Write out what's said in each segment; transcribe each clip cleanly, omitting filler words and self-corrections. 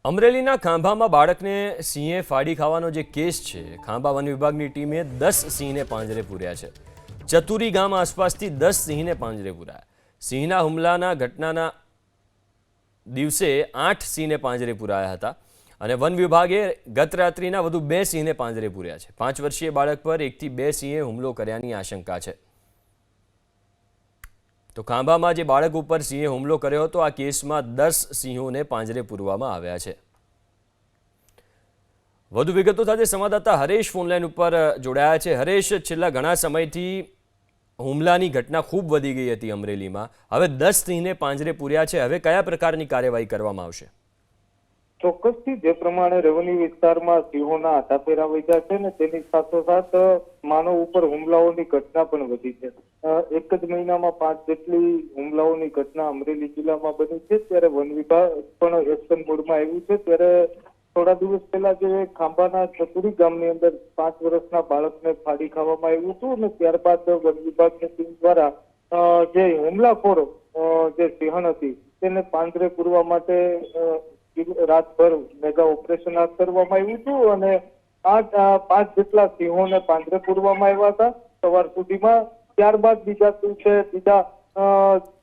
અમરેલીના ખાંભામાં બાળકને સિંહે ફાડી ખાવાનો જે કેસ છે, ખાંભા વન વિભાગની ટીમે 10 સિંહને પાંજરે પૂર્યા છે. ચતુરી ગામ આસપાસથી 10 સિંહને પાંજરે પૂરાયા. સિંહના હુમલાના ઘટનાના દિવસે 8 સિંહને પાંજરે પૂરાયા હતા અને વન વિભાગે ગત રાત્રિના વધુ 2 સિંહને પાંજરે પૂર્યા છે. 5 વર્ષીય બાળક પર 1 થી 2 સિંહે હુમલો કર્યાની આશંકા છે. તો ખાંભામાં જે બાળક ઉપર સિંહે હુમલો કર્યો હતો, આ કેસમાં 10 સિંહોને પાંજરે પૂરવામાં આવ્યા છે. વધુ વિગતો સાથે સંવાદદાતા હરેશ ફોનલાઈન ઉપર જોડાયા છે. હરેશ, છેલ્લા ઘણા સમયથી હુમલાની ઘટના ખૂબ વધી ગઈ હતી અમરેલીમાં. હવે 10 સિંહને પાંજરે પૂર્યા છે. હવે કયા પ્રકારની કાર્યવાહી કરવામાં આવશે? ચોક્કસથી જે પ્રમાણે રેવન્યુ વિસ્તારમાં સિંહોના આટાફેરા વધ્યા છે ને તેની સાથોસાથ માનવ ઉપર હુમલાઓની ઘટના પણ વધી છે. એક જ મહિનામાં 5 જેટલી હુમલાઓની ઘટના અમરેલી જિલ્લામાં બની છે. ત્યારે વન વિભાગ પણ એક્શન મોડમાં આવ્યું છે. ત્યારે થોડા દિવસ પહેલા જે ખાંભાના ચતુરી ગામની અંદર 5 વર્ષના બાળકને ફાડી ખાવામાં આવ્યું હતું અને ત્યારબાદ વન વિભાગની ટીમ દ્વારા જે હુમલાખોર જે સિંહણ હતી તેને પાંજરે પૂરવા માટે રાતભર મેગા ઓપરેશન હાથ ધરવામાં આવ્યું હતું અને 5 જેટલા સિંહોને પાંજરે પૂરવામાં આવ્યા હતા સવાર સુધીમાં. ત્યારબાદ બીજા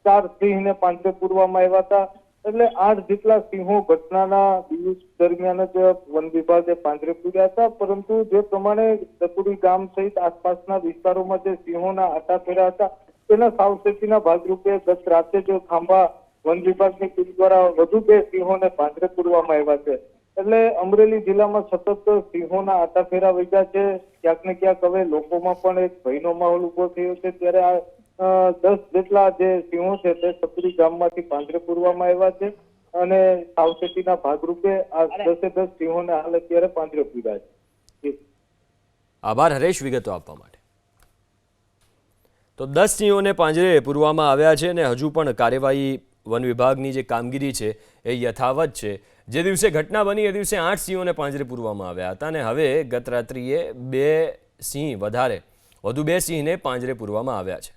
4 સિંહને પાંજરે પૂરવામાં આવ્યા હતા. એટલે 8 જેટલા સિંહો ઘટનાના દિવસ દરમિયાન જ વન વિભાગે પાંજરે પૂર્યા હતા. પરંતુ જે પ્રમાણે ચતુરી ગામ સહિત આસપાસના વિસ્તારોમાં જે સિંહોના આટાફેરા હતા તેના સાવચેતીના ભાગરૂપે ગત રાતે જ ખાંભા વન વિભાગની ટીમ દ્વારા વધુ 2 સિંહોને પાંજરે પૂરવામાં આવ્યા છે. એટલે અમરેલી જિલ્લામાં સતત સિંહોના આટાફેરા વધ્યા છે. ક્યાંક ને ક્યાંક હવે લોકોમાં પણ એક ભયનો માહોલ ઉભો થયો છે. ત્યારે આ 10 જેટલા જે સિંહો છે તે ચતુરી ગામમાંથી પાંજરે પૂરવામાં આવ્યા છે અને સાવચેતીના ભાગરૂપે આ 10 સિંહોને હાલ અત્યારે પાંજરે પૂર્યા છે. આભાર હરેશ, વિગતો આપવા માટે. તો 10 સિંહોને પાંજરે પૂરવામાં આવ્યા છે અને હજુ પણ કાર્યવાહી વન વિભાગની જે કામગીરી છે એ યથાવત છે. જે દિવસે ઘટના બની એ દિવસે 8 સિંહોને પાંજરે પૂરવામાં આવ્યા હતા અને હવે ગત રાત્રિએ વધુ 2 સિંહને પાંજરે પૂરવામાં આવ્યા છે.